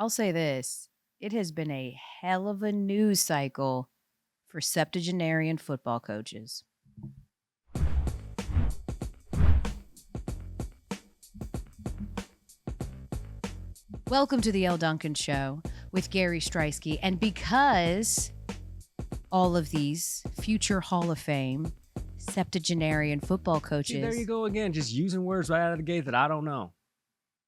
I'll say this. It has been a hell of a news cycle for septuagenarian football coaches. Welcome to the Elle Duncan Show with Gary Striewski. And because all of these future Hall of Fame septuagenarian football coaches... See, there you go again, just using words right out of the gate that I don't know.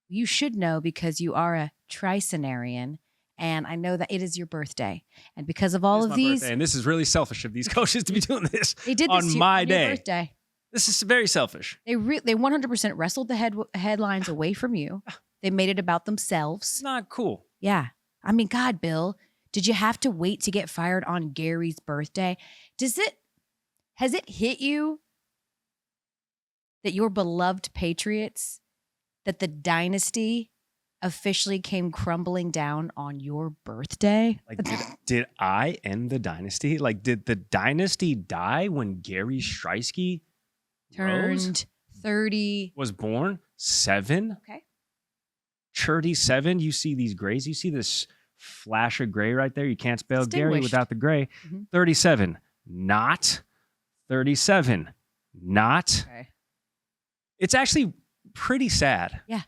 You should know because you are a tricenarian, and I know that it is your birthday. And because of all of these... Birthday, and this is really selfish of these coaches to be doing this they did on this my day. Your birthday. This is very selfish. They 100% wrestled the headlines away from you. They made it about themselves. It's not cool. Yeah. I mean, God, Bill, did you have to wait to get fired on Gary's birthday? Has it hit you that your beloved Patriots, that the dynasty officially came crumbling down on your birthday? Like, did I end the dynasty? Like, did the dynasty die when Gary Striewski turned 30? Was born 7? Okay. 37. You see these grays. You see this flash of gray right there. You can't spell Gary without the gray. 37. Not 37. Not. Okay. It's actually pretty sad. Yeah.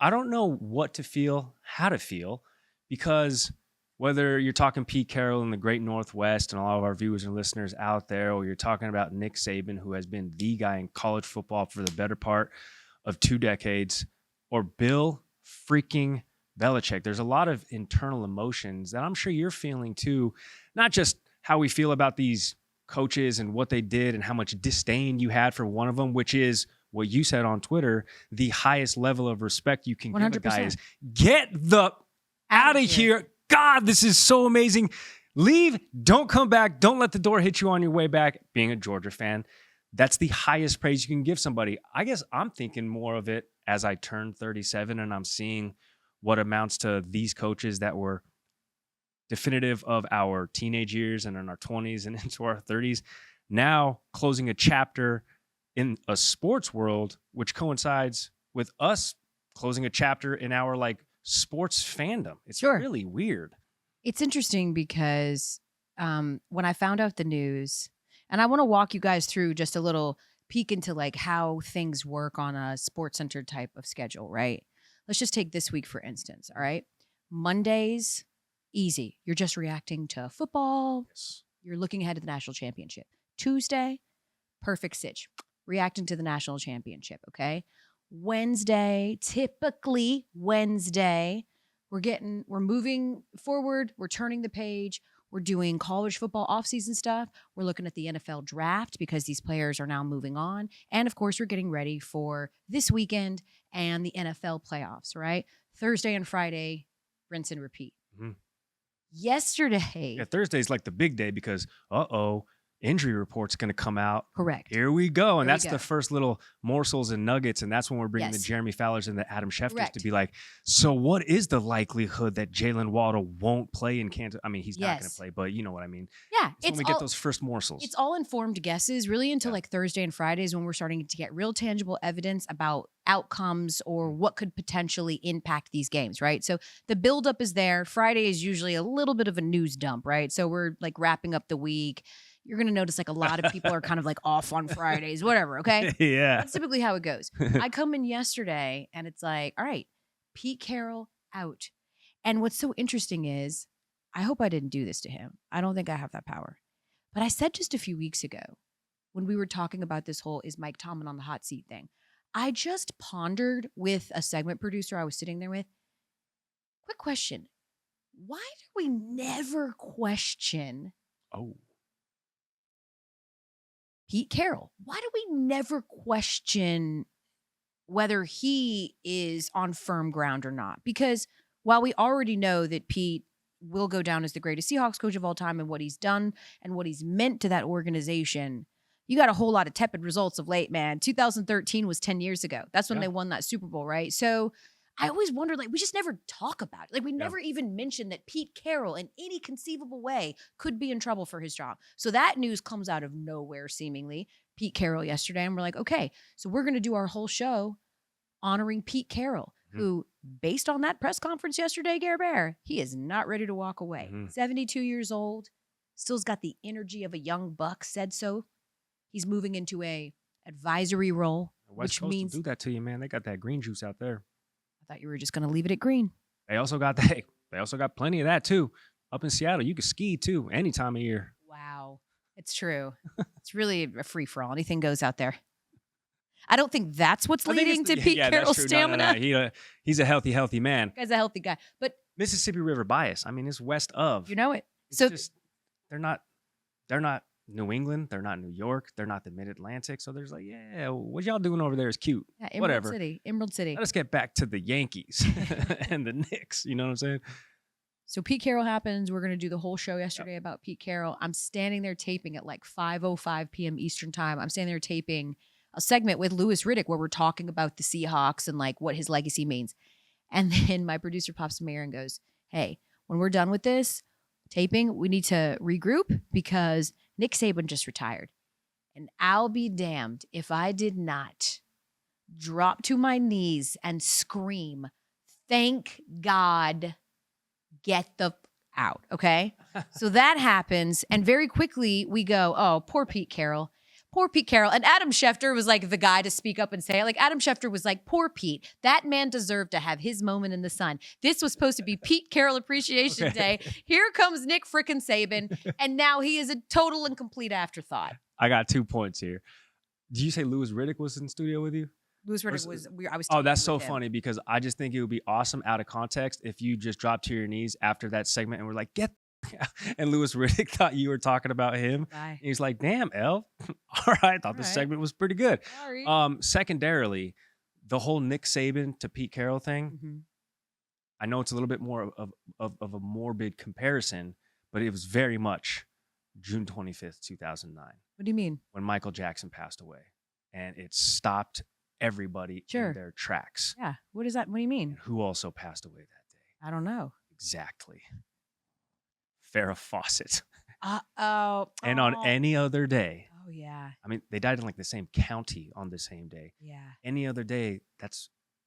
I don't know what to feel, how to feel, because whether you're talking Pete Carroll in the Great Northwest and all of our viewers and listeners out there, or you're talking about Nick Saban, who has been the guy in college football for the better part of 2 decades, or Bill freaking Belichick, there's a lot of internal emotions that I'm sure you're feeling too, not just how we feel about these coaches and what they did and how much disdain you had for one of them, which is what you said on Twitter, the highest level of respect you can 100%. give a guy is get the out of here. God, this is so amazing. Leave, don't come back. Don't let the door hit you on your way back. Being a Georgia fan, that's the highest praise you can give somebody. I guess I'm thinking more of it as I turn 37 and I'm seeing what amounts to these coaches that were definitive of our teenage years and in our 20s and into our 30s, now closing a chapter in a sports world, which coincides with us closing a chapter in our sports fandom. It's really weird. It's interesting because when I found out the news, and I want to walk you guys through just a little peek into how things work on a sports-centered type of schedule, right? Let's just take this week, for instance, all right? Mondays, easy. You're just reacting to football. Yes. You're looking ahead to the national championship. Tuesday, perfect sitch. Reacting to the national championship, okay? Wednesday, typically Wednesday, we're moving forward. We're turning the page. We're doing college football offseason stuff. We're looking at the NFL draft because these players are now moving on. And of course, we're getting ready for this weekend and the NFL playoffs, right? Thursday and Friday, rinse and repeat. Mm-hmm. Yesterday. Yeah, Thursday's like the big day because, injury report's going to come out. Correct. Here we go. And that's the first little morsels and nuggets. And that's when we're bringing the Jeremy Fowlers and the Adam Schefters to be like, so what is the likelihood that Jalen Waddle won't play in Kansas? I mean, he's not going to play, but you know what I mean? Yeah. It's when we get those first morsels. It's all informed guesses really until Thursday and Fridays when we're starting to get real tangible evidence about outcomes or what could potentially impact these games, right? So the buildup is there. Friday is usually a little bit of a news dump, right? So we're wrapping up the week. You're going to notice a lot of people are kind of off on Fridays, whatever, okay? Yeah. That's typically how it goes. I come in yesterday and it's all right, Pete Carroll out. And what's so interesting is, I hope I didn't do this to him. I don't think I have that power. But I said just a few weeks ago when we were talking about this whole is Mike Tomlin on the hot seat thing, I just pondered with a segment producer I was sitting there with. Quick question. Why do we never question Pete Carroll? Why do we never question whether he is on firm ground or not? Because while we already know that Pete will go down as the greatest Seahawks coach of all time and what he's done and what he's meant to that organization, you got a whole lot of tepid results of late, man. 2013 was 10 years ago. That's when they won that Super Bowl, right? So I always wondered, we just never talk about it. We never even mention that Pete Carroll in any conceivable way could be in trouble for his job. So that news comes out of nowhere, seemingly. Pete Carroll yesterday, and we're like, okay, so we're going to do our whole show honoring Pete Carroll. who, based on that press conference yesterday, Gare Bear, he is not ready to walk away. 72 years old, still's got the energy of a young buck, said so. He's moving into a advisory role, West which Coast means... will do that to you, man. They got that green juice out there. I thought you were just going to leave it at green. They also got that. They also got plenty of that, too. Up in Seattle, you can ski, too, any time of year. Wow. It's true. It's really a free-for-all. Anything goes out there. I don't think that's what's leading to Pete Carroll's stamina. No. He's a healthy man. Guy's a healthy guy. But Mississippi River bias. I mean, it's west of. You know it. It's just, they're not New England. They're not New York. They're not the Mid-Atlantic. So there's like, yeah, what y'all doing over there is cute. Yeah, Emerald Whatever. City. Emerald City. Let us get back to the Yankees and the Knicks. You know what I'm saying? So Pete Carroll happens. We're going to do the whole show yesterday about Pete Carroll. I'm standing there taping at like 5:05 p.m. Eastern time. I'm standing there taping a segment with Louis Riddick where we're talking about the Seahawks and like what his legacy means. And then my producer pops in my ear and goes, hey, when we're done with this taping, we need to regroup because Nick Saban just retired. And I'll be damned if I did not drop to my knees and scream, thank God, get the out. Okay. So that happens. And very quickly we go, oh, poor Pete Carroll. Poor Pete Carroll. And Adam Schefter was like the guy to speak up and say it. Like Adam Schefter was like, poor Pete. That man deserved to have his moment in the sun. This was supposed to be Pete Carroll Appreciation Day. Here comes Nick frickin' Saban. And now he is a total and complete afterthought. I got 2 points here. Did you say Louis Riddick was in studio with you? Louis Riddick was, I was. Oh, that's so funny because I just think it would be awesome out of context if you just dropped to your knees after that segment and were like, get and Louis Riddick thought you were talking about him. And he's like, damn, Elle. All right. I thought the segment was pretty good. Sorry. Secondarily, the whole Nick Saban to Pete Carroll thing, I know it's a little bit more of a morbid comparison, but it was very much June 25th, 2009. What do you mean? When Michael Jackson passed away. And it stopped everybody in their tracks. Yeah. What is that? What do you mean? And who also passed away that day? I don't know. Exactly. Farrah Fawcett. And on any other day. Oh, yeah. I mean, they died in like the same county on the same day. Yeah. Any other day,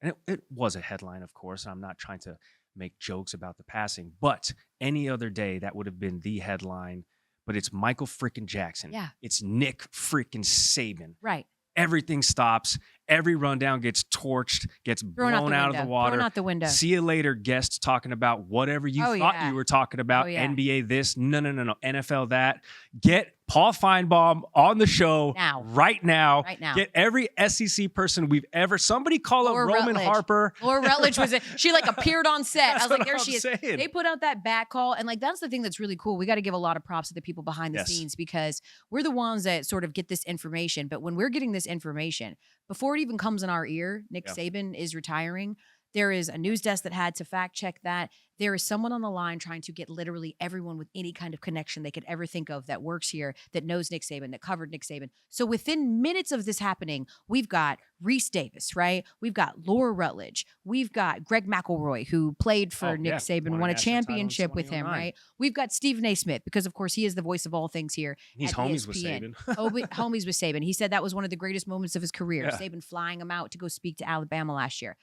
and it was a headline, of course. I'm not trying to make jokes about the passing, but any other day, that would have been the headline. But it's Michael freaking Jackson. Yeah. It's Nick freaking Saban. Right. Everything stops. Every rundown gets torched, gets blown out of the water. Thrown out the window. See you later, guests talking about whatever you thought you were talking about. NBA this, no. NFL that. Get Paul Feinbaum on the show right now. Get every SEC person we've ever. Somebody call up Roman Harper. Laura Rutledge was it? She like appeared on set. I was like, there she is. Saying. They put out that back call, and like that's the thing that's really cool. We got to give a lot of props to the people behind the scenes because we're the ones that sort of get this information. But when we're getting this information, before it even comes in our ear, Nick Saban is retiring. There is a news desk that had to fact check that. There is someone on the line trying to get literally everyone with any kind of connection they could ever think of that works here, that knows Nick Saban, that covered Nick Saban. So within minutes of this happening, we've got Reese Davis, right? We've got Laura Rutledge. We've got Greg McElroy, who played for Nick Saban, won a championship with him, right? We've got Stephen A. Smith, because of course he is the voice of all things here. He's homies with Saban. Homies with Saban. He said that was one of the greatest moments of his career. Saban flying him out to go speak to Alabama last year.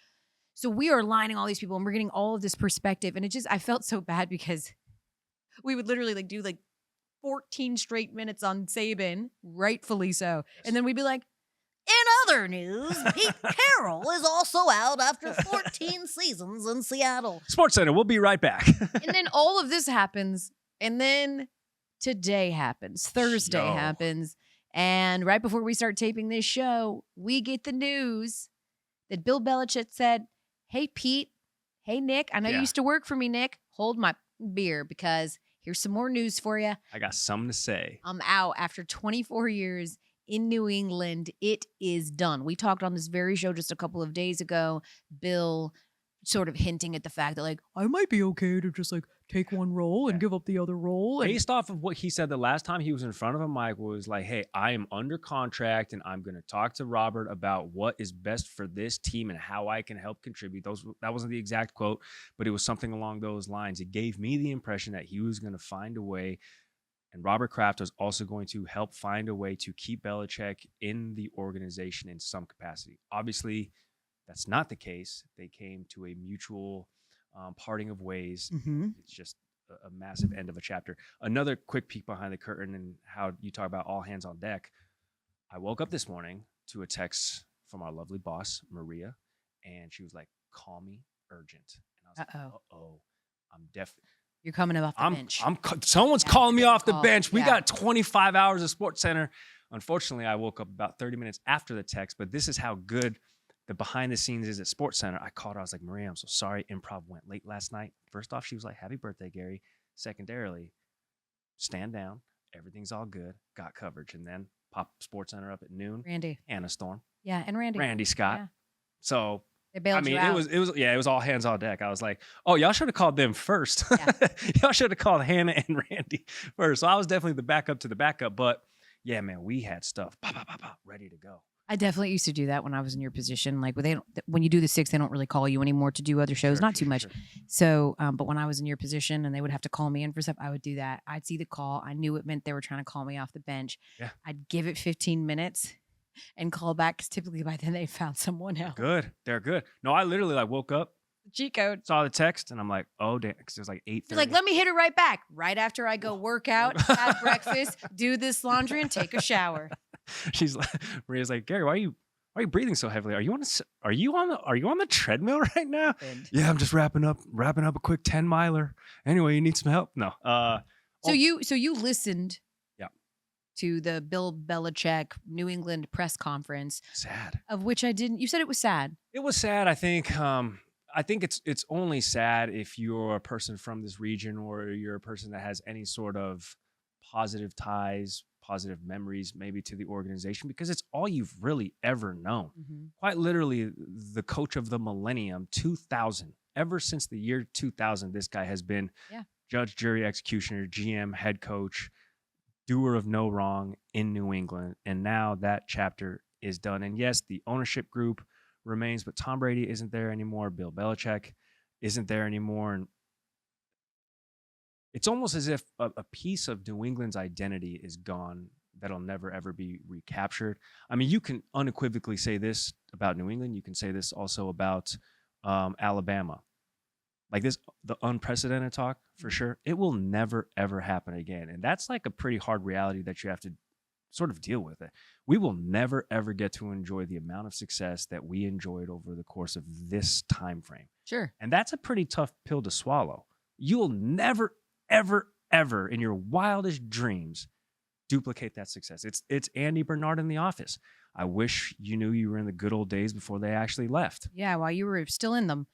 So we are lining all these people and we're getting all of this perspective. And I felt so bad because we would literally like do like 14 straight minutes on Saban, rightfully so. And then we'd be like, in other news, Pete Carroll is also out after 14 seasons in Seattle. Sports Center, we'll be right back. And then all of this happens. And then today happens. Thursday happens. And right before we start taping this show, we get the news that Bill Belichick said, hey, Pete. Hey, Nick. I know you used to work for me, Nick. Hold my beer because here's some more news for you. I got something to say. I'm out after 24 years in New England. It is done. We talked on this very show just a couple of days ago. Bill sort of hinting at the fact that like, I might be okay to just like take one role and give up the other role. Based off of what he said the last time he was in front of a mic was like, hey, I am under contract and I'm going to talk to Robert about what is best for this team and how I can help contribute. That wasn't the exact quote, but it was something along those lines. It gave me the impression that he was going to find a way, and Robert Kraft was also going to help find a way to keep Belichick in the organization in some capacity. Obviously, That's not the case. They came to a mutual parting of ways. Mm-hmm. It's just a massive end of a chapter. Another quick peek behind the curtain and how you talk about all hands on deck. I woke up this morning to a text from our lovely boss, Maria, and she was like, call me urgent. And I was like, uh-oh, I'm You're coming off the bench. Someone's calling me off the call. bench. We Yeah. got 25 hours of Sports Center. Unfortunately, I woke up about 30 minutes after the text, but this is how good the behind the scenes is at Sports Center. I called her. I was like, Maria, I'm so sorry. Improv went late last night. First off, she was like, happy birthday, Gary. Secondarily, stand down. Everything's all good. Got coverage. And then pop Sports Center up at noon. Randy. Anna Storm. Yeah, and Randy Scott. Yeah. So they bailed you out. it was all hands on deck. I was like, oh, y'all should have called them first. Yeah. Y'all should have called Hannah and Randy first. So I was definitely the backup to the backup. But yeah, man, we had stuff ready to go. I definitely used to do that when I was in your position. Like when you do the 6, they don't really call you anymore to do other shows, not too much. Sure. So, but when I was in your position and they would have to call me in for stuff, I would do that. I'd see the call. I knew it meant they were trying to call me off the bench. Yeah. I'd give it 15 minutes and call back because typically by then they found someone else. They're good. No, I literally woke up, cheat code, saw the text, and I'm like, oh damn, because it was like 8:30. You're like, let me hit it right back. Right after I go work out, have breakfast, do this laundry, and take a shower. Maria's like, Gary, why are you breathing so heavily? Are you on the treadmill right now? Yeah, I'm just wrapping up a quick 10 miler. Anyway, you need some help? No. So you listened. Yeah. To the Bill Belichick New England press conference. Sad. Of which I didn't. You said it was sad. It was sad. I think it's only sad if you're a person from this region or you're a person that has any sort of positive ties, positive memories maybe to the organization, because it's all you've really ever known. Mm-hmm. Quite literally the coach of the millennium, 2000. Ever since the year 2000, this guy has been judge, jury, executioner, GM, head coach, doer of no wrong in New England. And now that chapter is done. And yes, the ownership group remains, but Tom Brady isn't there anymore. Bill Belichick isn't there anymore. And it's almost as if a piece of New England's identity is gone that'll never, ever be recaptured. I mean, you can unequivocally say this about New England. You can say this also about Alabama. Like this, the unprecedented talk, for sure. It will never, ever happen again. And that's like a pretty hard reality that you have to sort of deal with. It. We will never, ever get to enjoy the amount of success that we enjoyed over the course of this time frame. Sure. And that's a pretty tough pill to swallow. You'll never, ever, ever in your wildest dreams duplicate that success. It's Andy Bernard in The Office. I wish you knew you were in the good old days before they actually left. Yeah, while you were still in them.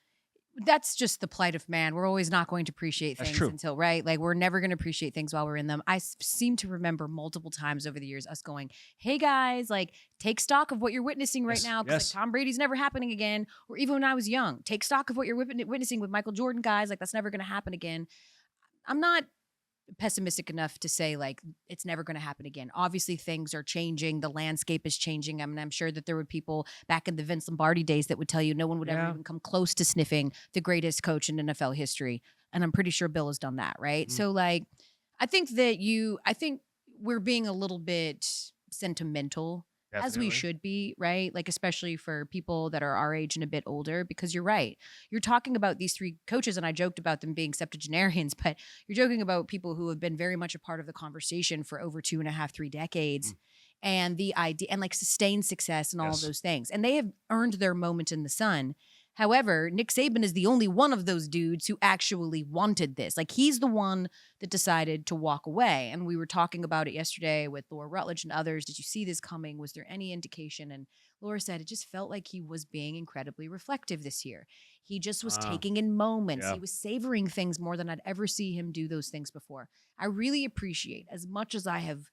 That's just the plight of man. We're always not going to appreciate things until, right? Like, we're never going to appreciate things while we're in them. I seem to remember multiple times over the years us going, hey guys, like, take stock of what you're witnessing right now. Because like, Tom Brady's never happening again. Or even when I was young, take stock of what you're witnessing with Michael Jordan, guys. Like, that's never going to happen again. I'm not pessimistic enough to say like it's never going to happen again. Obviously things are changing, the landscape is changing. I mean, I'm sure that there were people back in the Vince Lombardi days that would tell you no one would ever even come close to sniffing the greatest coach in NFL history, and I'm pretty sure Bill has done that, right? So like I think we're being a little bit sentimental. Definitely. As we should be, right? Like, especially for people that are our age and a bit older, because you're right. You're talking about these 3 coaches, and I joked about them being septuagenarians, but you're joking about people who have been very much a part of the conversation for over 2.5, 3 decades, and the idea and like sustained success and all of those things. And they have earned their moment in the sun. However, Nick Saban is the only one of those dudes who actually wanted this. Like, he's the one that decided to walk away. And we were talking about it yesterday with Laura Rutledge and others. Did you see this coming? Was there any indication? And Laura said it just felt like he was being incredibly reflective this year. He just was taking in moments. He was savoring things more than I'd ever see him do those things before. I really appreciate, as much as I have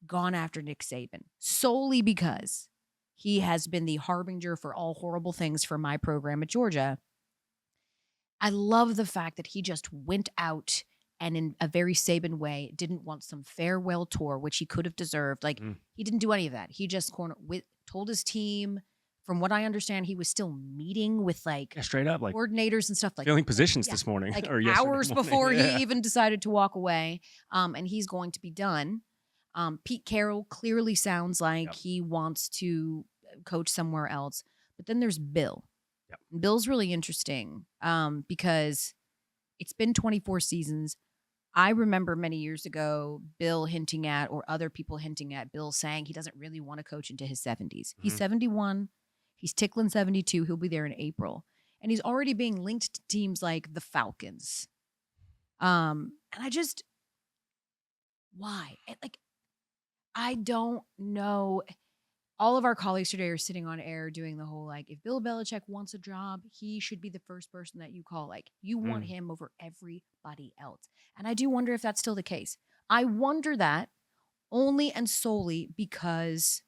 gone after Nick Saban, solely because he has been the harbinger for all horrible things for my program at Georgia. I love the fact that he just went out and in a very Saban way didn't want some farewell tour, which he could have deserved. Like, he didn't do any of that. He just told his team, from what I understand, he was still meeting with like straight up like coordinators and stuff like filling positions this morning, like or hours before he even decided to walk away. And he's going to be done. Pete Carroll clearly sounds like he wants to coach somewhere else. But then there's Bill. Yep. Bill's really interesting because it's been 24 seasons. I remember many years ago, Bill hinting at, or other people hinting at, Bill saying he doesn't really want to coach into his 70s. He's 71. He's tickling 72. He'll be there in April. And he's already being linked to teams like the Falcons. And I just, why? Like, I don't know. All of our colleagues today are sitting on air doing the whole, like, if Bill Belichick wants a job, he should be the first person that you call. Like, you want him over everybody else. And I do wonder if that's still the case. I wonder that only and solely because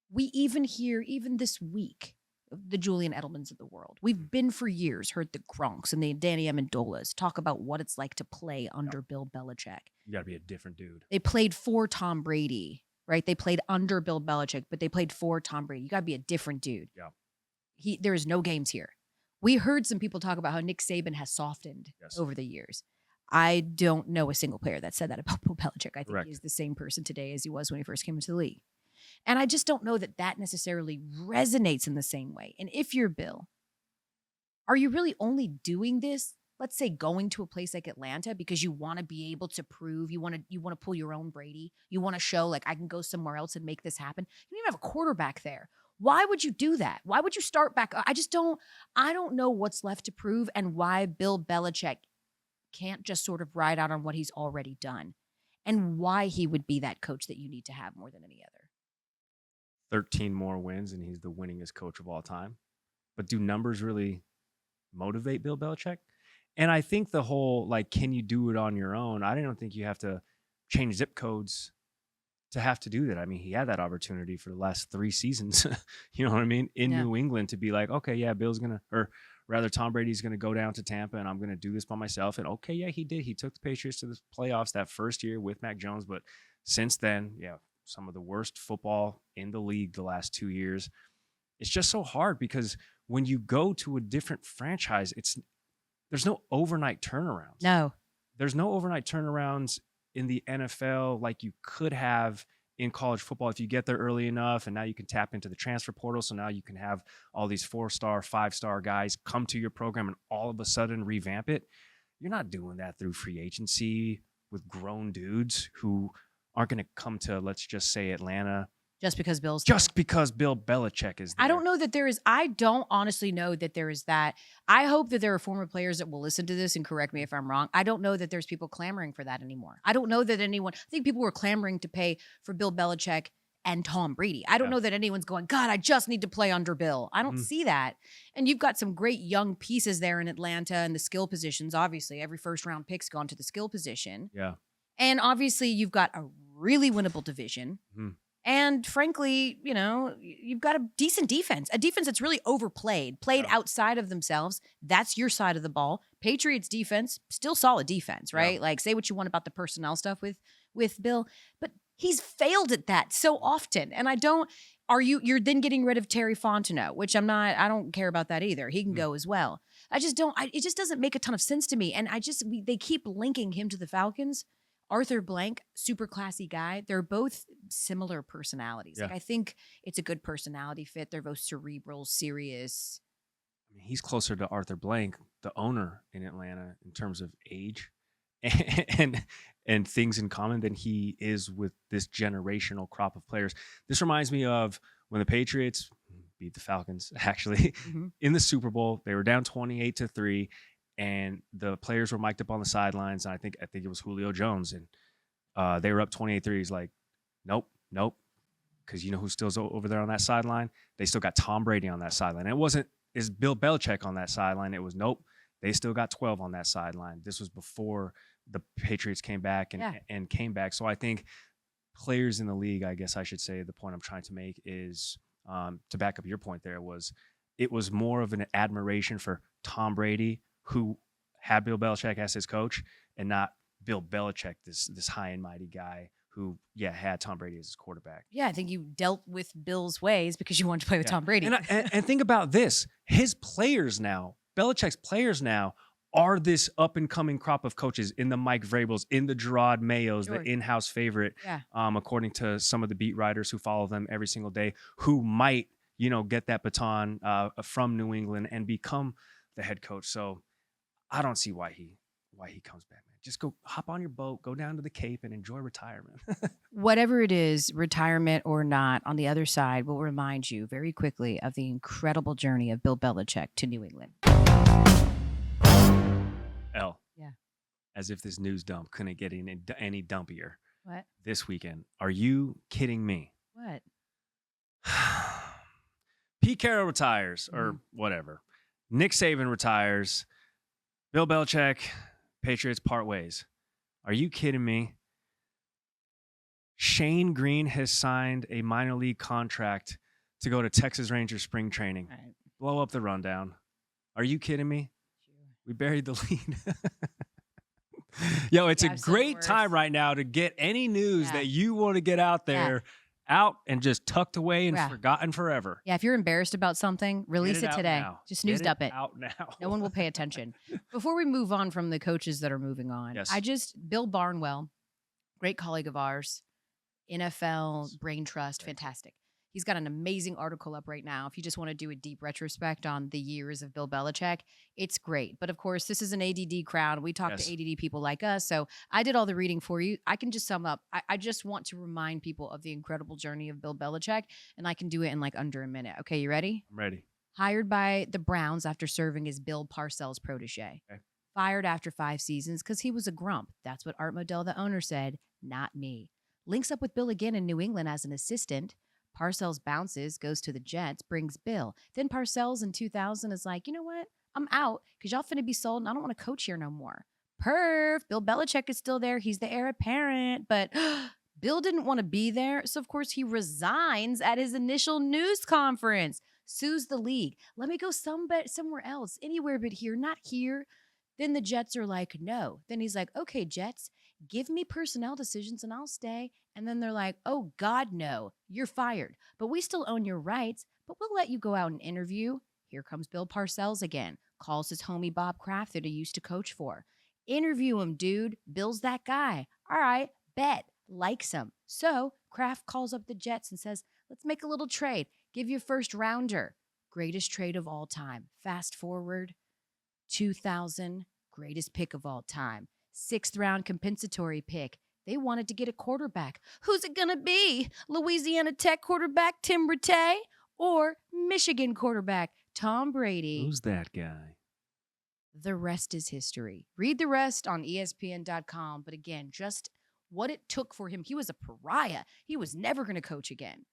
we even hear, even this week, the Julian Edelmans of the world. We've been for years heard the Gronks and the Danny Amendolas talk about what it's like to play under Bill Belichick. You got to be a different dude. They played for Tom Brady. Right? They played under Bill Belichick, but they played for Tom Brady. You got to be a different dude. Yeah. There is no games here. We heard some people talk about how Nick Saban has softened over the years. I don't know a single player that said that about Bill Belichick. I think he's the same person today as he was when he first came into the league. And I just don't know that that necessarily resonates in the same way. And if you're Bill, are you really only doing this, let's say going to a place like Atlanta because you want to be able to prove, you want to pull your own Brady. You want to show, like, I can go somewhere else and make this happen. You don't even have a quarterback there. Why would you do that? Why would you start back? I don't know what's left to prove and why Bill Belichick can't just sort of ride out on what he's already done and why he would be that coach that you need to have more than any other. 13 more wins and he's the winningest coach of all time. But do numbers really motivate Bill Belichick? And I think the whole, like, can you do it on your own? I don't think you have to change zip codes to have to do that. I mean, he had that opportunity for the last 3 seasons, you know what I mean, in New England to be like, okay, yeah, Bill's going to, or rather Tom Brady's going to go down to Tampa and I'm going to do this by myself. And okay, yeah, he did. He took the Patriots to the playoffs that first year with Mac Jones. But since then, some of the worst football in the league the last 2 years. It's just so hard because when you go to a different franchise, there's no overnight turnarounds. No. There's no overnight turnarounds in the NFL like you could have in college football if you get there early enough, and now you can tap into the transfer portal. So now you can have all these 4-star, 5-star guys come to your program and all of a sudden revamp it. You're not doing that through free agency with grown dudes who aren't going to come to, let's just say, Atlanta just because Bill Belichick is there. I don't know that there is. I don't honestly know that there is that. I hope that there are former players that will listen to this and correct me if I'm wrong. I don't know that there's people clamoring for that anymore. I don't know that anyone, I think people were clamoring to pay for Bill Belichick and Tom Brady. I don't know that anyone's going, God, I just need to play under Bill. I don't see that. And you've got some great young pieces there in Atlanta and the skill positions. Obviously, every first round pick's gone to the skill position. Yeah. And obviously, you've got a really winnable division. And frankly, you've got a decent defense, a defense that's really overplayed, played outside of themselves. That's your side of the ball. Patriots defense, still solid defense, right? Yeah. Like, say what you want about the personnel stuff with Bill, but he's failed at that so often. And you're then getting rid of Terry Fontenot, which I don't care about that either. He can go as well. It just doesn't make a ton of sense to me. And they keep linking him to the Falcons. Arthur Blank, super classy guy. They're both similar personalities. Yeah. Like, I think it's a good personality fit. They're both cerebral, serious. I mean, he's closer to Arthur Blank, the owner in Atlanta, in terms of age and things in common than he is with this generational crop of players. This reminds me of when the Patriots beat the Falcons, actually, in the Super Bowl. They were down 28-3. And the players were mic'd up on the sidelines. And I think it was Julio Jones. And they were up 28-3. He's like, nope. Because you know who's still over there on that sideline? They still got Tom Brady on that sideline. And is Bill Belichick on that sideline. It was, nope. They still got 12 on that sideline. This was before the Patriots came back and came back. So I think players in the league, I guess I should say, the point I'm trying to make is, to back up your point there, it was more of an admiration for Tom Brady, who had Bill Belichick as his coach, and not Bill Belichick, this high and mighty guy who, had Tom Brady as his quarterback. Yeah, I think you dealt with Bill's ways because you wanted to play with Tom Brady. And think about this. His players now, Belichick's players now, are this up-and-coming crop of coaches in the Mike Vrabels, in the Gerard Mayos, the in-house favorite, according to some of the beat writers who follow them every single day, who might get that baton from New England and become the head coach. So I don't see why he comes back, man. Just go hop on your boat, go down to the Cape and enjoy retirement. Whatever it is, retirement or not, on the other side, will remind you very quickly of the incredible journey of Bill Belichick to New England. Elle. Yeah. As if this news dump couldn't get any dumpier. What? This weekend. Are you kidding me? What? Pete Carroll retires or whatever. Nick Saban retires. Bill Belichick, Patriots part ways. Are you kidding me? Shane Green has signed a minor league contract to go to Texas Rangers spring training. Right. Blow up the rundown. Are you kidding me? We buried the lead. Yo, it's a great time right now to get any news that you want to get out there, out and just tucked away and forgotten forever. Yeah, if you're embarrassed about something, release it today. Now. Just snooze up it. Out now. No one will pay attention. Before we move on from the coaches that are moving on, Bill Barnwell, great colleague of ours, NFL Brain Trust, fantastic. He's got an amazing article up right now. If you just want to do a deep retrospect on the years of Bill Belichick, it's great. But of course, this is an ADD crowd. We talk to ADD people like us. So I did all the reading for you. I can just sum up. I just want to remind people of the incredible journey of Bill Belichick, and I can do it in like under a minute. Okay, you ready? I'm ready. Hired by the Browns after serving as Bill Parcells' protege. Okay. Fired after 5 seasons because he was a grump. That's what Art Modell, the owner, said, not me. Links up with Bill again in New England as an assistant. Parcells bounces, goes to the Jets, brings Bill. Then Parcells in 2000 is like, you know what? I'm out because y'all finna be sold and I don't want to coach here no more. Perf. Bill Belichick is still there. He's the heir apparent, but Bill didn't want to be there. So, of course, he resigns at his initial news conference, sues the league. Let me go somewhere else, anywhere but here, not here. Then the Jets are like, no. Then he's like, okay, Jets, give me personnel decisions and I'll stay. And then they're like, oh, God, no, you're fired. But we still own your rights, but we'll let you go out and interview. Here comes Bill Parcells again. Calls his homie Bob Kraft that he used to coach for. Interview him, dude. Bill's that guy. All right, bet. Likes him. So Kraft calls up the Jets and says, let's make a little trade. Give you a first rounder. Greatest trade of all time. Fast forward, 2000, greatest pick of all time. 6th round compensatory pick. They wanted to get a quarterback. Who's it going to be? Louisiana Tech quarterback Tim Rattay or Michigan quarterback Tom Brady? Who's that guy? The rest is history. Read the rest on ESPN.com. But again, just what it took for him. He was a pariah. He was never going to coach again.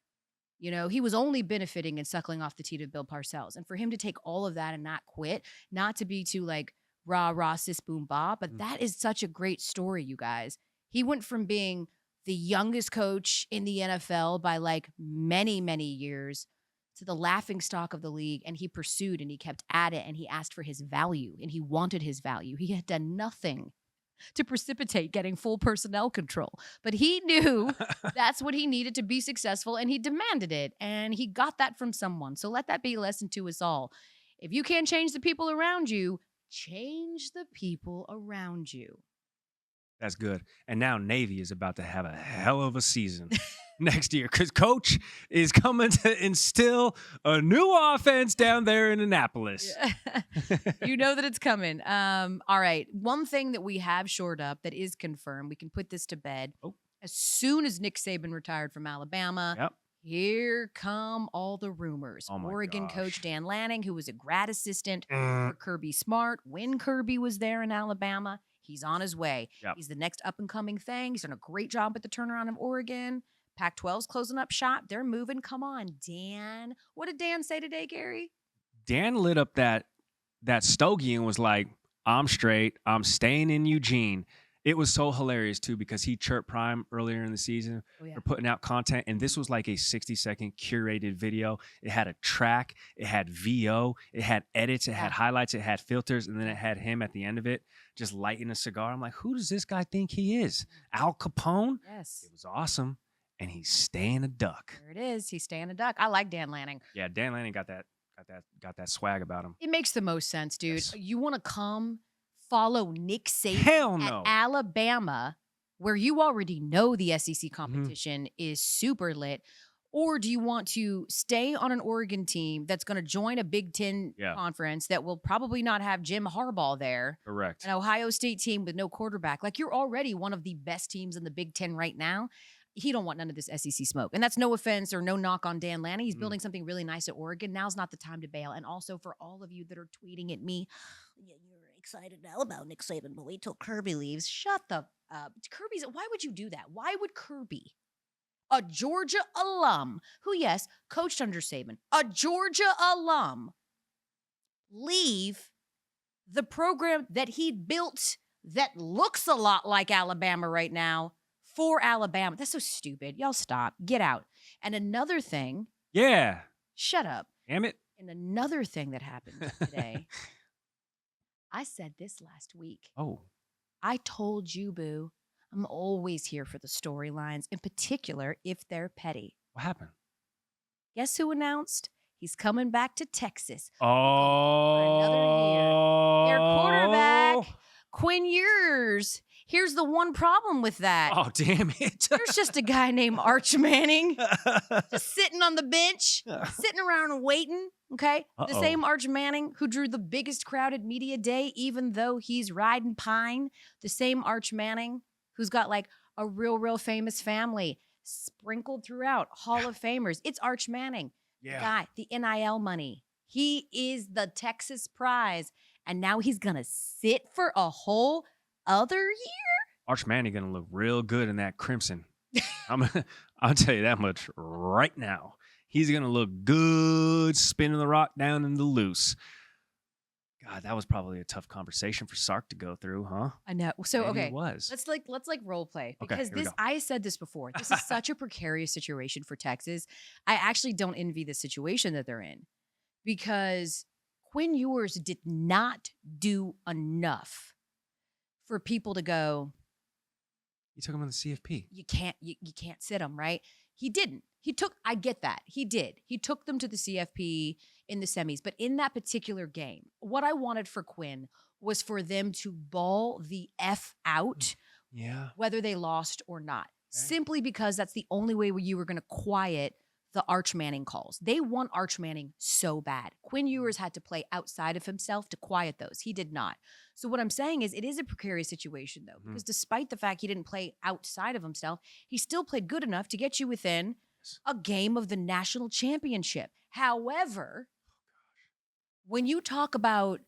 You know, he was only benefiting and suckling off the teat of Bill Parcells. And for him to take all of that and not quit, not to be too like rah, sis, boom, ba, but that is such a great story, you guys. He went from being the youngest coach in the NFL by like many, many years to the laughingstock of the league. And he pursued and he kept at it and he asked for his value and he wanted his value. He had done nothing to precipitate getting full personnel control, but he knew that's what he needed to be successful and he demanded it and he got that from someone. So let that be a lesson to us all. If you can't change the people around you, change the people around you. That's good. And now Navy is about to have a hell of a season next year because Coach is coming to instill a new offense down there in Annapolis. You know that it's coming. All right. One thing that we have shored up that is confirmed, we can put this to bed. As soon as Nick Saban retired from Alabama, here come all the rumors. Oregon coach Dan Lanning, who was a grad assistant for Kirby Smart when Kirby was there in Alabama. He's on his way. He's the next up-and-coming thing. He's done a great job with the turnaround of Oregon. Pac-12's closing up shop. They're moving. Come on, Dan. What did Dan say today, Gary? Dan lit up that stogie and was like, I'm straight. I'm staying in Eugene. It was so hilarious, too, because he chirped Prime earlier in the season for putting out content. And this was like a 60-second curated video. It had a track. It had VO. It had edits. It had highlights. It had filters. And then it had him at the end of it just lighting a cigar. I'm like, who does this guy think he is? Al Capone? Yes. It was awesome. And he's staying a duck. There it is. He's staying a duck. I like Dan Lanning. Yeah, Dan Lanning got that swag about him. It makes the most sense, dude. Yes. You want to come follow Nick Saban at Alabama, where you already know the SEC competition is super lit, Or do you want to stay on an Oregon team that's going to join a Big Ten conference that will probably not have Jim Harbaugh there? Correct. An Ohio State team with no quarterback. Like, you're already one of the best teams in the Big Ten right now. He don't want none of this SEC smoke. And that's no offense or no knock on Dan Lanning. He's building something really nice at Oregon. Now's not the time to bail. And also for all of you that are tweeting at me, you're excited now about Nick Saban, but wait till Kirby leaves. Shut the Kirby's. Why would you do that? Why would Kirby, a Georgia alum who, yes, coached under Saban, a Georgia alum, leave the program that he built that looks a lot like Alabama right now for Alabama? That's so stupid. Y'all stop. Get out. And another thing. Yeah. Shut up. Damn it. And another thing that happened today. I said this last week. Oh. I told you, boo, I'm always here for the storylines, in particular if they're petty. What happened? Guess who announced? He's coming back to Texas. Oh. For another year. Their quarterback, Quinn Ewers. Here's the one problem with that. Oh, damn it. There's just a guy named Arch Manning just sitting on the bench, sitting around and waiting, okay? The same Arch Manning who drew the biggest crowded media day, even though he's riding pine. The same Arch Manning who's got like a real famous family sprinkled throughout, Hall of Famers. It's Arch Manning. Yeah. The guy, the NIL money. He is the Texas prize. And now he's going to sit for a whole other year? Arch Manning going to look real good in that crimson. I'll tell you that much right now. He's going to look good spinning the rock down in the loose. God, that was probably a tough conversation for Sark to go through, huh? I know. So, Maybe okay. it was. Let's role play, because okay, I said this before. This is such a precarious situation for Texas. I actually don't envy the situation that they're in, because Quinn Ewers did not do enough for people to go, you took him on the CFP. You can't sit him, right? He didn't. I get that. He did. He took them to the CFP in the semis. But in that particular game, what I wanted for Quinn was for them to ball the F out, whether they lost or not, simply because that's the only way you were going to quiet the Arch Manning calls. They want Arch Manning so bad. Quinn Ewers had to play outside of himself to quiet those. He did not. So what I'm saying is, it is a precarious situation, though, because despite the fact he didn't play outside of himself, he still played good enough to get you within a game of the national championship. However, when you talk about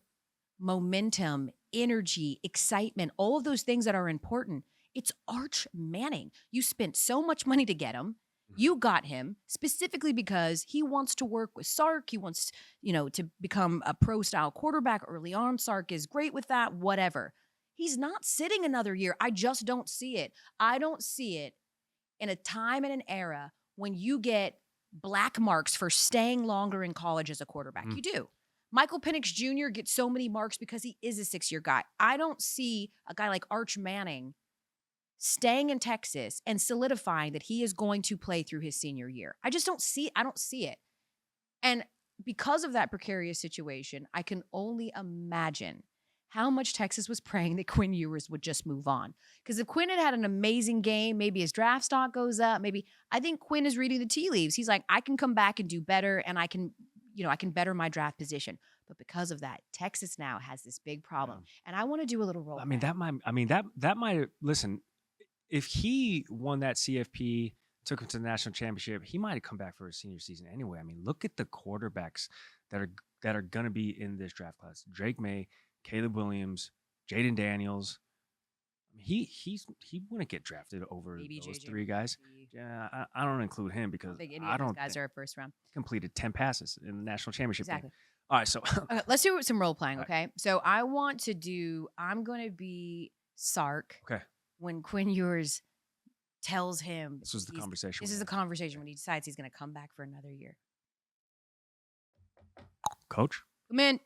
momentum, energy, excitement, all of those things that are important, it's Arch Manning. You spent so much money to get him. You got him specifically because he wants to work with Sark. He wants, to become a pro-style quarterback early on. Sark is great with that, whatever. He's not sitting another year. I just don't see it. I don't see it in a time and an era when you get black marks for staying longer in college as a quarterback. You do. Michael Penix Jr. gets so many marks because he is a 6-year guy. I don't see a guy like Arch Manning staying in Texas and solidifying that he is going to play through his senior year. I don't see it. And because of that precarious situation, I can only imagine how much Texas was praying that Quinn Ewers would just move on. Because if Quinn had an amazing game, maybe his draft stock goes up. I think Quinn is reading the tea leaves. He's like, I can come back and do better, and I can better my draft position. But because of that, Texas now has this big problem. And I want to do a little role. That might listen. If he won that CFP, took him to the national championship, he might have come back for his senior season anyway. I mean, look at the quarterbacks that are going to be in this draft class: Drake May, Caleb Williams, Jaden Daniels. He wouldn't get drafted over maybe those JJ three guys. Yeah, I don't include him because I don't think guys are a first round. Completed 10 passes in the national championship Exactly. game. All right, so okay, let's do some role playing. Okay, right. So I'm going to be Sark. Okay. When Quinn Ewers tells him this was the conversation. This is the conversation when he decides he's going to come back for another year. Coach? Come in.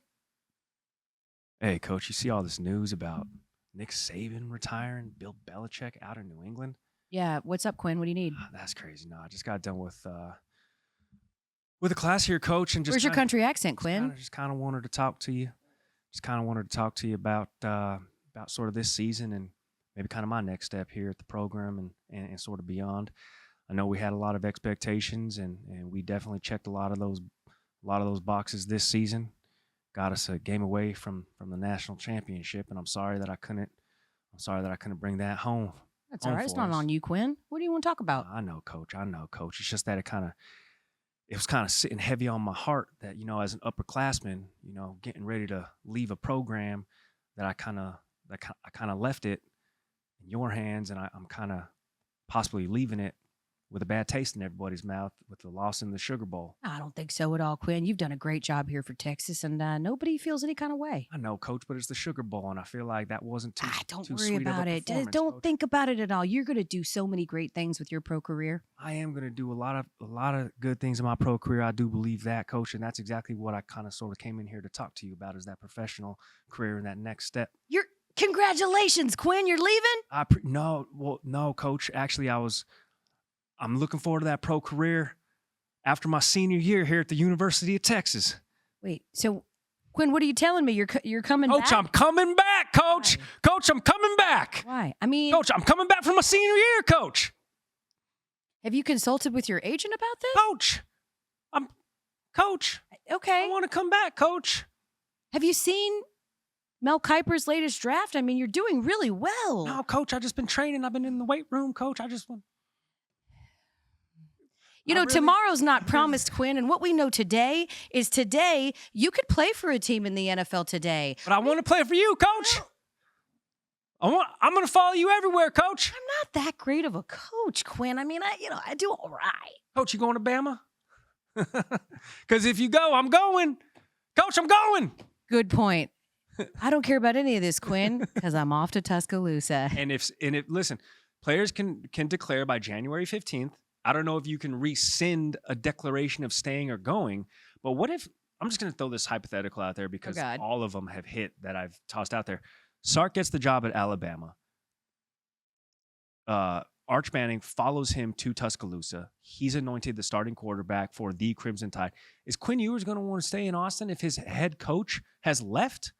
Hey, Coach, you see all this news about Nick Saban retiring, Bill Belichick out of New England? Yeah. What's up, Quinn? What do you need? That's crazy. No, I just got done with a class here, Coach. And just where's your country accent, Quinn? Just kind of wanted to talk to you. About sort of this season and maybe kind of my next step here at the program and sort of beyond. I know we had a lot of expectations, and we definitely checked a lot of those boxes this season. Got us a game away from the national championship, and I'm sorry that I couldn't bring that home. That's all right. It's not on you, Quinn. What do you want to talk about? I know, Coach. It's just that it was kind of sitting heavy on my heart that, as an upperclassman, getting ready to leave a program that I kind of left it in your hands, and I'm kind of possibly leaving it with a bad taste in everybody's mouth with the loss in the Sugar Bowl. I don't think so at all, Quinn. You've done a great job here for Texas, and nobody feels any kind of way. I know, Coach, but it's the Sugar Bowl, and I feel like that wasn't too Don't too worry sweet about of a it. performance, Don't Coach. think about it at all. You're going to do so many great things with your pro career. I am going to do a lot of good things in my pro career. I do believe that, Coach, and that's exactly what I kind of sort of came in here to talk to you about, is that professional career and that next step. Congratulations, Quinn. You're leaving? No, Coach. Actually, I'm looking forward to that pro career after my senior year here at the University of Texas. Wait, so Quinn, what are you telling me? You're coming back? Coach, I'm coming back, Coach. Why? Coach, I'm coming back. Why? I mean, Coach, I'm coming back from my senior year, Coach. have you consulted with your agent about this? Coach, Okay. I want to come back, Coach. Have you seen Mel Kiper's latest draft? I mean, you're doing really well. No, Coach, I've just been training. I've been in the weight room, Coach. Tomorrow's not promised, Quinn. And what we know today is you could play for a team in the NFL today. But I want to play for you, Coach. I'm going to follow you everywhere, Coach. I'm not that great of a coach, Quinn. I mean, I do all right. Coach, you going to Bama? Because if you go, I'm going. Coach, I'm going. Good point. I don't care about any of this, Quinn, because I'm off to Tuscaloosa. And if listen, players can declare by January 15th. I don't know if you can rescind a declaration of staying or going, but what if, I'm just going to throw this hypothetical out there because all of them have hit that I've tossed out there. Sark gets the job at Alabama. Arch Manning follows him to Tuscaloosa. He's anointed the starting quarterback for the Crimson Tide. Is Quinn Ewers going to want to stay in Austin if his head coach has left?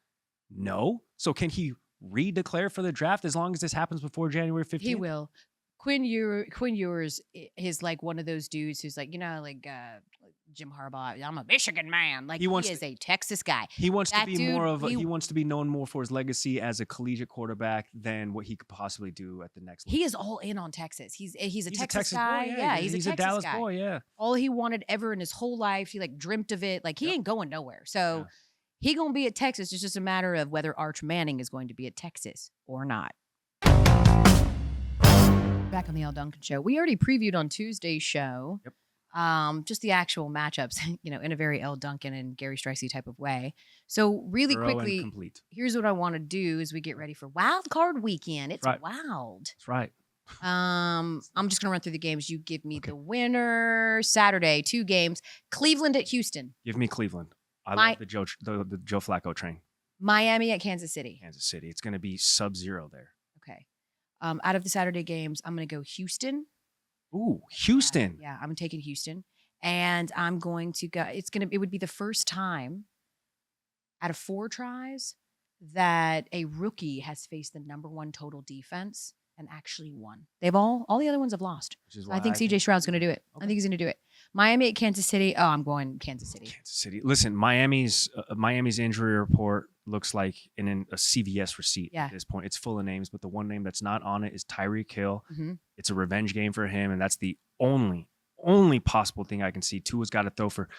No. So can he redeclare for the draft as long as this happens before January 15th? He will. Quinn Ewers is like one of those dudes who's like, Jim Harbaugh. I'm a Michigan man. Like he is a Texas guy. He wants to be he wants to be known more for his legacy as a collegiate quarterback than what he could possibly do at the next level. He is all in on Texas. He's a Texas boy, guy. yeah. He's a Dallas boy. Yeah. All he wanted ever in his whole life. He dreamt of it. Like he ain't going nowhere. So he gonna be at Texas. It's just a matter of whether Arch Manning is going to be at Texas or not. Back on the Elle Duncan Show. We already previewed on Tuesday's show. Yep. Just the actual matchups, in a very Elle Duncan and Gary Striewski type of way. So really quickly, here's what I want to do as we get ready for Wild Card Weekend. It's wild. That's right. I'm just gonna run through the games. You give me the winner. Saturday, 2 games. Cleveland at Houston. Give me Cleveland. I love the Joe Flacco train. Miami at Kansas City. It's going to be sub-zero there. Okay. Out of the Saturday games, I'm going to go Houston. Ooh, Houston. Yeah, I'm taking Houston. And I'm going to go, it would be the first time out of 4 tries that a rookie has faced the number 1 total defense and actually won. They've all the other ones have lost. So I think CJ Stroud's going to do it. Okay. I think he's going to do it. Miami at Kansas City. Oh, I'm going Kansas City. Kansas City. Listen, Miami's injury report looks like a CVS receipt at this point. It's full of names, but the one name that's not on it is Tyreek Hill. Mm-hmm. It's a revenge game for him, and that's the only possible thing I can see. Tua's got to throw for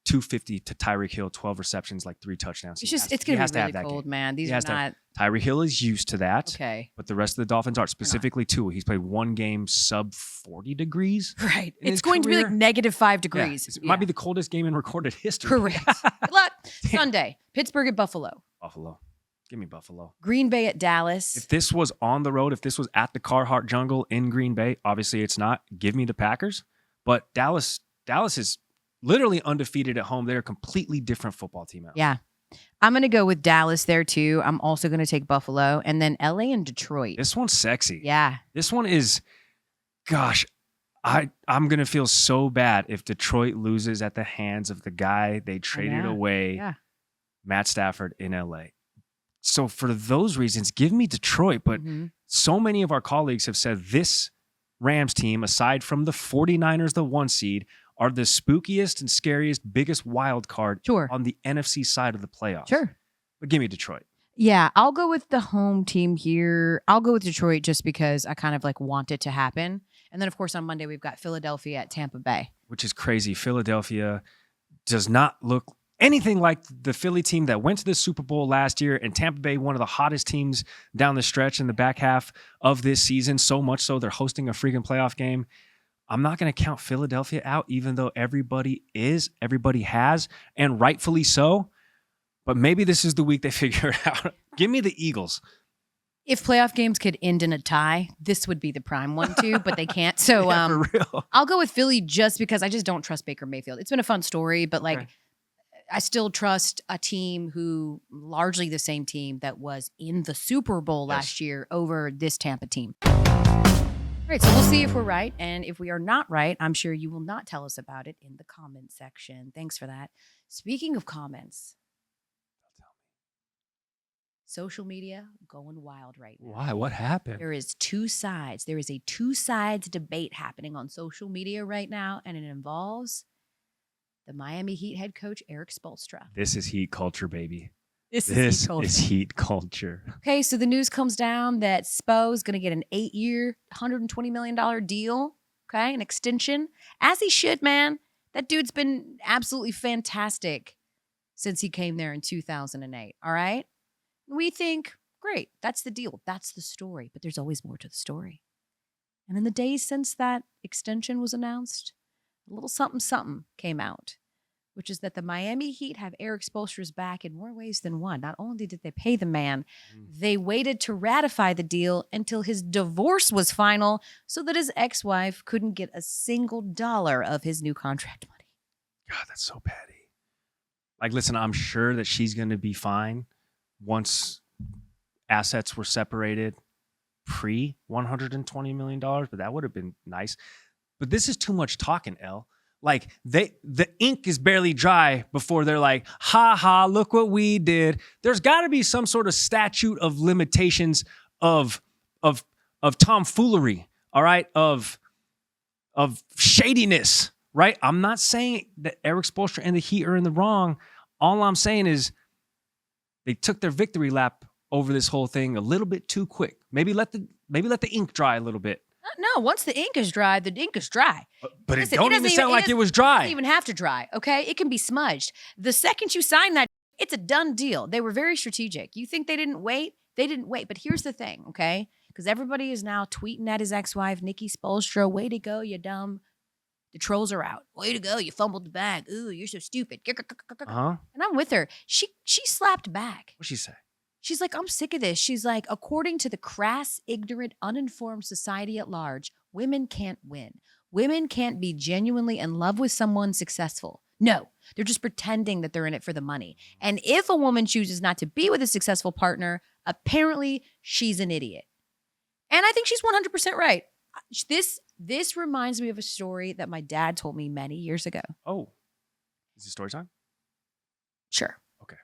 250 to Tyreek Hill, 12 receptions, 3 touchdowns. It's going to be really cold, man. These are not. Tyreek Hill is used to that. Okay. But the rest of the Dolphins aren't, specifically Tua. He's played 1 game sub 40 degrees. Right. It's going to be -5 degrees. It might be the coldest game in recorded history. Correct. Good luck. Sunday, Pittsburgh at Buffalo. Buffalo. Give me Buffalo. Green Bay at Dallas. If this was on the road, if this was at the Carhartt Jungle in Green Bay, obviously it's not. Give me the Packers. But Dallas is literally undefeated at home. They're a completely different football team. Yeah. I'm going to go with Dallas there too. I'm also going to take Buffalo. And then LA and Detroit. This one's sexy. Yeah. This one is, gosh, I'm going to feel so bad if Detroit loses at the hands of the guy they traded away, Matt Stafford in LA. So for those reasons, give me Detroit. But so many of our colleagues have said this Rams team, aside from the 49ers, the 1 seed, are the spookiest and scariest, biggest wild card on the NFC side of the playoffs. Sure. But give me Detroit. Yeah, I'll go with the home team here. I'll go with Detroit just because I kind of like want it to happen. And then, of course, on Monday, we've got Philadelphia at Tampa Bay. Which is crazy. Philadelphia does not look anything like the Philly team that went to the Super Bowl last year, and Tampa Bay, one of the hottest teams down the stretch in the back half of this season, so much so they're hosting a freaking playoff game. I'm not going to count Philadelphia out, even though everybody has, and rightfully so. But maybe this is the week they figure it out. Give me the Eagles. If playoff games could end in a tie, this would be the prime one too, but they can't. So Yeah, for real. I'll go with Philly just because I just don't trust Baker Mayfield. It's been a fun story, but like I still trust a team who largely the same team that was in the Super Bowl last year over this Tampa team. All right, so we'll see if we're right. And if we are not right, I'm sure you will not tell us about it in the comment section. Thanks for that. Speaking of comments, social media going wild right now. Why? What happened? There is 2 sides. There is a 2 sides debate happening on social media right now, and it involves the Miami Heat head coach, Erik Spoelstra. This is Heat culture, baby. This is Heat culture. Okay, so the news comes down that Spo is going to get an 8-year, $120 million deal, okay, an extension, as he should, man. That dude's been absolutely fantastic since he came there in 2008, all right? We think, great, that's the deal. That's the story. But there's always more to the story. And in the days since that extension was announced, a little something came out, which is that the Miami Heat have Erik Spoelstra's back in more ways than one. Not only did they pay the man, they waited to ratify the deal until his divorce was final so that his ex-wife couldn't get a single dollar of his new contract money. God, that's so petty. Like, listen, I'm sure that she's going to be fine once assets were separated pre $120 million, but that would have been nice. But this is too much talking, Elle. Like, the ink is barely dry before they're like, ha ha, look what we did. There's got to be some sort of statute of limitations of tomfoolery, all right, of shadiness, right? I'm not saying that Erik Spoelstra and the Heat are in the wrong. All I'm saying is they took their victory lap over this whole thing a little bit too quick. Maybe let the ink dry a little bit. No, once the ink is dry, the ink is dry. But it don't even sound like it was dry. It doesn't even have to dry, okay? It can be smudged. The second you sign that, it's a done deal. They were very strategic. You think they didn't wait? They didn't wait. But here's the thing, okay? Because everybody is now tweeting at his ex-wife, Nikki Spoelstra, way to go, you dumb. The trolls are out. Way to go, you fumbled the bag. Ooh, you're so stupid. And I'm with her. She slapped back. What'd she say? She's like, I'm sick of this. She's like, according to the crass, ignorant, uninformed society at large, women can't win. Women can't be genuinely in love with someone successful. No, they're just pretending that they're in it for the money. And if a woman chooses not to be with a successful partner, apparently she's an idiot. And I think she's 100% right. This reminds me of a story that my dad told me many years ago. Oh, is it story time? Sure. Okay.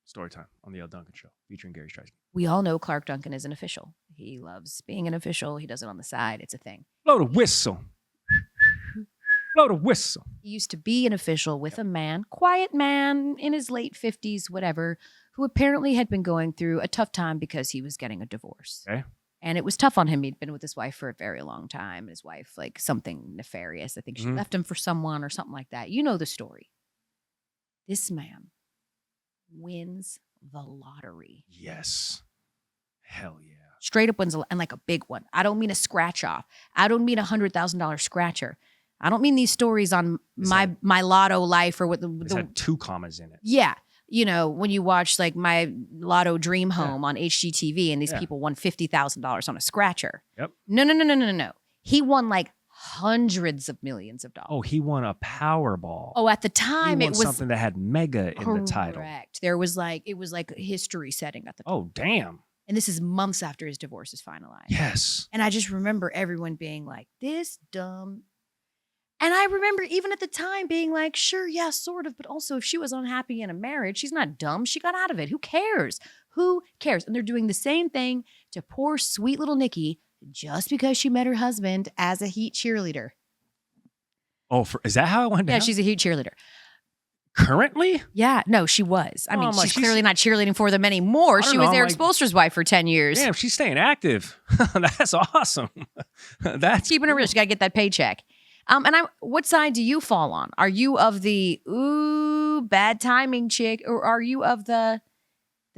Story time on the Elle Duncan Show featuring Gary Striewski. We all know Clark Duncan is an official. He loves being an official. He does it on the side. It's a thing. Blow the whistle. Blow the whistle. He used to be an official with a man, quiet man in his late 50s, whatever, who apparently had been going through a tough time because he was getting a divorce. Okay. And it was tough on him. He'd been with his wife for a very long time. And his wife, like something nefarious. I think she left him for someone or something like that. You know the story. This man wins the lottery. Yes. Hell yeah. Straight up wins, and like a big one. I don't mean a scratch off. I don't mean $100,000 scratcher. I don't mean these stories on my lotto life or what It had 2 commas in it. Yeah. You know, when you watch like My Lotto Dream Home on HGTV and these people won $50,000 on a scratcher. Yep. No. He won like hundreds of millions of dollars. Oh, he won a Powerball. Oh, at the time it was something that had mega in the title. Correct. It was like history setting at the time. Oh, damn. And this is months after his divorce is finalized. Yes. And I just remember everyone being like, this dumb. And I remember even at the time being like, sure, yeah, sort of. But also if she was unhappy in a marriage, she's not dumb. She got out of it. Who cares? Who cares? And they're doing the same thing to poor, sweet little Nikki just because she met her husband as a Heat cheerleader. Oh, is that how it went down? Yeah, she's a Heat cheerleader. Currently? Yeah, no, she was. I mean, like, she's clearly not cheerleading for them anymore. She was Erik Spoelstra's wife for 10 years. Damn, she's staying active. That's awesome. That's keeping her real. She got to get that paycheck. What side do you fall on? Are you of the bad timing chick, or are you of the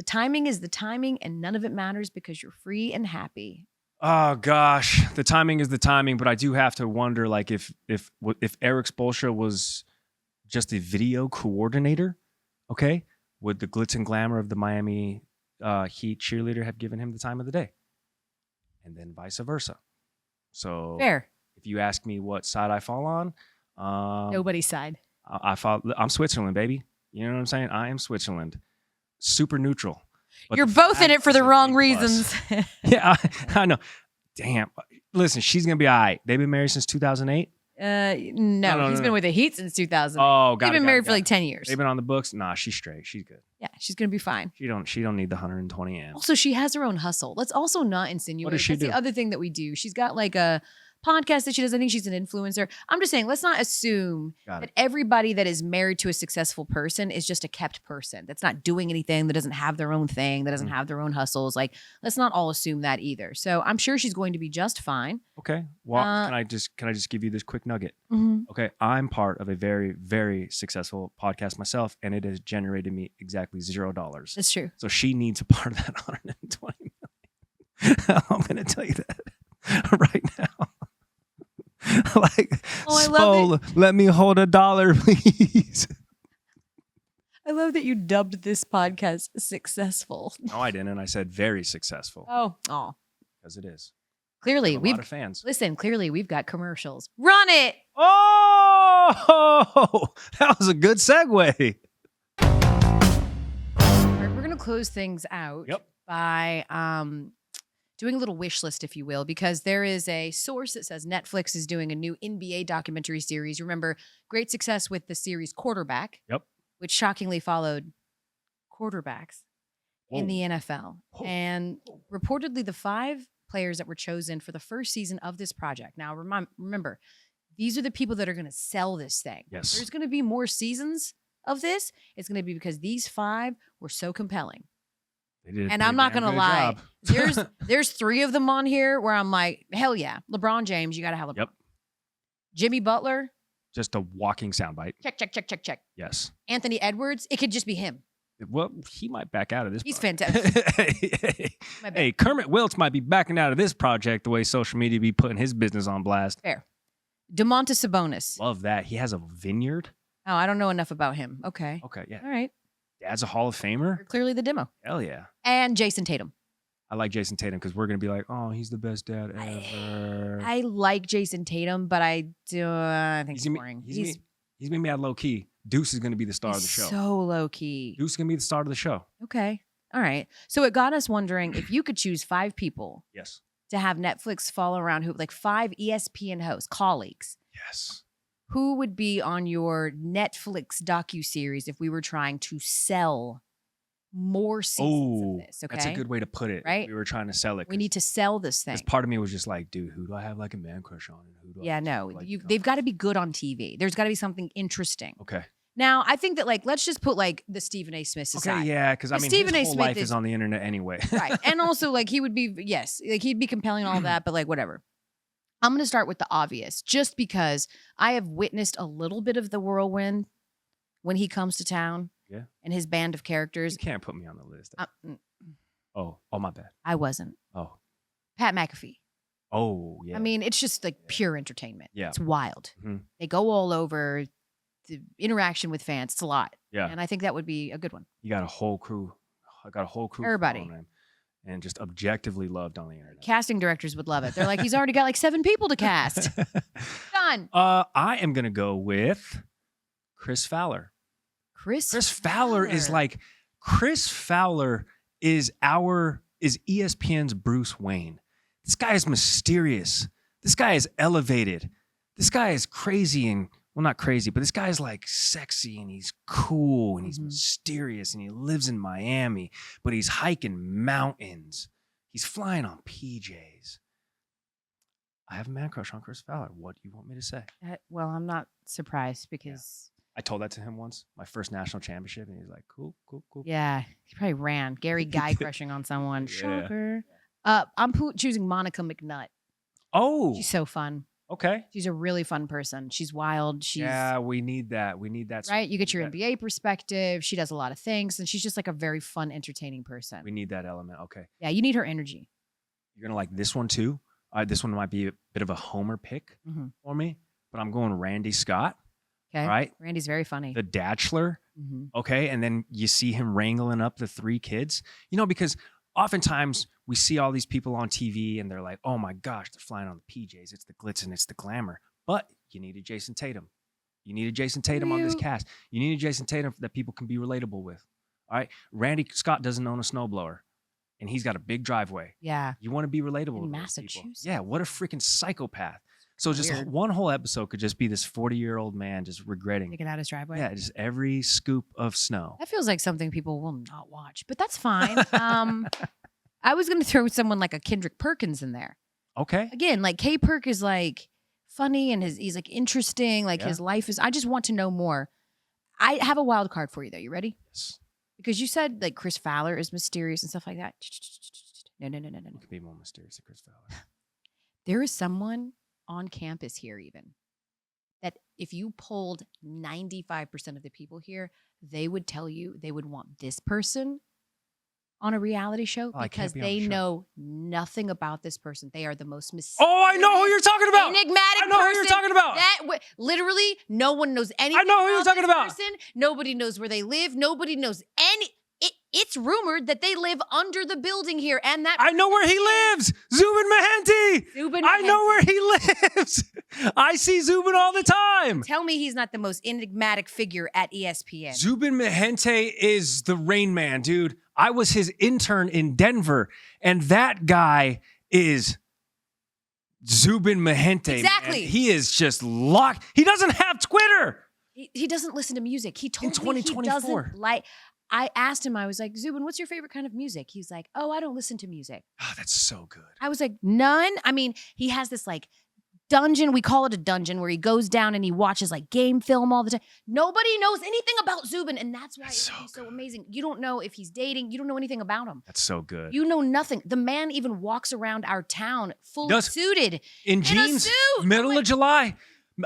timing is the timing and none of it matters because you're free and happy? Oh gosh, the timing is the timing, but I do have to wonder, like, if Erik Spoelstra was just a video coordinator, okay, would the glitz and glamour of the Miami Heat cheerleader have given him the time of the day, and then vice versa? So fair. If you ask me what side I fall on, nobody's side. I'm Switzerland, baby. You know what I'm saying? I am Switzerland. Super neutral. You're both in it for the wrong reasons. Yeah, I know. Damn. Listen, she's going to be all right. They've been married since 2008? No, he's been with the Heat since 2000. Oh, got it. They've been married for like 10 years. They've been on the books? Nah, she's straight. She's good. Yeah, she's going to be fine. She don't need the 120 amps. Also, she has her own hustle. Let's also not insinuate. What does she do? The other thing that we do. She's got like a podcast that she does. I think she's an influencer. I'm just saying, let's not assume that everybody that is married to a successful person is just a kept person that's not doing anything, that doesn't have their own thing, that doesn't have their own hustles. Like, let's not all assume that either. So I'm sure she's going to be just fine. Okay. Well, can I just give you this quick nugget? Mm-hmm. Okay. I'm part of a very, very successful podcast myself, and it has generated me exactly $0. That's true. So she needs a part of that 120 million. I'm going to tell you that right now. Like, I love it. Let me hold $1, please. I love that you dubbed this podcast successful. No, I didn't. I said very successful. Oh, because it is. Clearly, we've a lot of fans. Listen, clearly we've got commercials. Run it! Oh, that was a good segue. We're gonna close things out. Yep. By doing a little wish list, if you will, because there is a source that says Netflix is doing a new NBA documentary series. Remember, great success with the series Quarterback. Yep. Which shockingly followed quarterbacks in the NFL. And reportedly, the 5 players that were chosen for the first season of this project. Now, remember, these are the people that are going to sell this thing. Yes. There's going to be more seasons of this. It's going to be because these 5 were so compelling. And I'm not going to lie. There's 3 of them on here where I'm like, hell yeah. LeBron James, you got to have LeBron. Yep. Jimmy Butler. Just a walking soundbite. Check. Yes. Anthony Edwards. It could just be him. Well, he might back out of this. He's project. fantastic. Hey, Kermit Wiltz might be backing out of this project the way social media be putting his business on blast. Fair. DeMontis Sabonis. Love that. He has a vineyard. Oh, I don't know enough about him. Okay. Yeah. All right. Dad's a Hall of Famer. You're clearly the demo. Hell yeah. And Jason Tatum. I like Jason Tatum because we're going to be like, oh, he's the best dad ever. I like Jason Tatum, but I think he's boring. He's going to be at low key. Deuce is going to be the star of the show. So low key. Deuce is going to be the star of the show. Okay. All right. So it got us wondering if you could choose 5 people. Yes. To have Netflix follow around, who like 5 ESPN hosts, colleagues. Yes. Who would be on your Netflix docu-series if we were trying to sell more seasons of this? Okay. That's a good way to put it. Right? We were trying to sell it. We need to sell this thing. Because part of me was just like, dude, who do I have like a man crush on? They've got to be good on TV. There's got to be something interesting. Okay. Now, I think that like, let's just put like the Stephen A. Smith aside. Okay, yeah, because I mean, Stephen his A. whole Smith life is on the internet anyway. Right. And also like he would be, he'd be compelling and all that, but like whatever. I'm going to start with the obvious, just because I have witnessed a little bit of the whirlwind when he comes to town. Yeah. And his band of characters. You can't put me on the list. Oh, my bad. I wasn't. Oh. Pat McAfee. Oh, yeah. I mean, it's just like pure entertainment. Yeah. It's wild. Mm-hmm. They go all over. The interaction with fans, it's a lot. Yeah. And I think that would be a good one. You got a whole crew. I got a whole crew. Everybody. Him and just objectively loved on the internet. Casting directors would love it. They're like, he's already got like 7 people to cast. Done. I am going to go with Chris Fowler. Chris Fowler is like, Chris Fowler is ESPN's Bruce Wayne. This guy is mysterious. This guy is elevated. This guy is crazy and, well, not crazy, but this guy's like sexy and he's cool and he's mysterious and he lives in Miami, but he's hiking mountains. He's flying on PJs. I have a man crush on Chris Fowler. What do you want me to say? Well, I'm not surprised because I told that to him once, my first national championship, and he's like, cool. yeah, he probably ran. Gary Guy crushing on someone. Yeah. Shocker. I'm choosing Monica McNutt. Oh, She's so fun. okay. She's a really fun person. She's wild. She's We need that. We need that. right. You get your NBA perspective. She does a lot of things, and she's just like a very fun, entertaining person. We need that element. Okay. Yeah, you need her energy. You're gonna like this one too. This one might be a bit of a homer pick for me, but I'm going Randy Scott. Okay. Right. Randy's very funny. The Datchler. Okay. And then you see him wrangling up the 3 kids, because oftentimes we see all these people on TV and they're like, oh my gosh, they're flying on the PJs. It's the glitz and it's the glamour. But you need a Jason Tatum. You need a Jason Tatum on this cast. You need a Jason Tatum that people can be relatable with. All right. Randy Scott doesn't own a snowblower and he's got a big driveway. Yeah. You want to be relatable In with Massachusetts. those people. Yeah. What a freaking psychopath. So just Weird. one whole episode could just be this 40-year-old man just regretting. Taking out his driveway. Yeah, just every scoop of snow. That feels like something people will not watch, but that's fine. I was going to throw someone like a Kendrick Perkins in there. Okay. Again, like K-Perk is like funny and he's like interesting. Like his life is, I just want to know more. I have a wild card for you though. You ready? Yes. Because you said like Chris Fowler is mysterious and stuff like that. No. It could be more mysterious than Chris Fowler. There is someone on campus here even that if you polled 95% of the people here, they would tell you they would want this person on a reality show because they know nothing about this person. They are the most mysterious. Oh, I know who you're talking about. Enigmatic I know who you're talking about. Literally, no one knows anything. I know who you're talking about. Person. Nobody knows where they live. Nobody knows any. It's rumored that they live under the building here, and that I know where he lives. Zubin Mehenti. I know where he lives. I see Zubin all the time. Tell me he's not the most enigmatic figure at ESPN. Zubin Mehenti is the Rain Man, dude. I was his intern in Denver, and that guy is Zubin Mehenti. Exactly. Man. He is just locked. He doesn't have Twitter. He doesn't listen to music. He told me he 2024. doesn't like. I asked him, I was like, Zubin, what's your favorite kind of music? He's like, oh, I don't listen to music. Oh, that's so good. I was like, none? I mean, he has this like dungeon. We call it a dungeon where he goes down and he watches like game film all the time. Nobody knows anything about Zubin. And that's why it's so amazing. You don't know if he's dating. You don't know anything about him. That's so good. You know nothing. The man even walks around our town fully suited. In jeans, a suit. middle of July.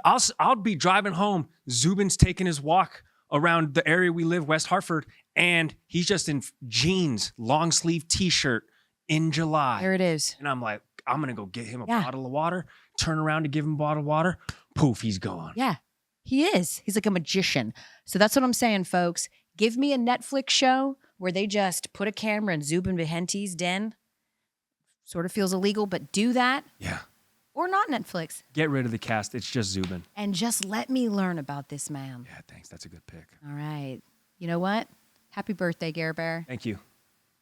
I'll be driving home. Zubin's taking his walk around the area we live, West Hartford, and he's just in jeans, long sleeve t-shirt in July. There it is. And I'm like, I'm going to go get him a bottle of water, turn around to give him a bottle of water. Poof, he's gone. Yeah, he is. He's like a magician. So that's what I'm saying, folks. Give me a Netflix show where they just put a camera in Zubin Mehenti's den. Sort of feels illegal, but do that. Yeah. Or not Netflix. Get rid of the cast. It's just Zubin. And just let me learn about this man. Yeah, thanks. That's a good pick. All right. You know what? Happy birthday, Gare Bear. Thank you.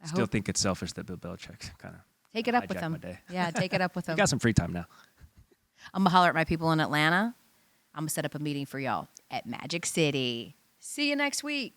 I still think it's selfish that Bill Belichick kind of take it up with him. Yeah, take it up with him. You got some free time now. I'm going to holler at my people in Atlanta. I'm going to set up a meeting for y'all at Magic City. See you next week.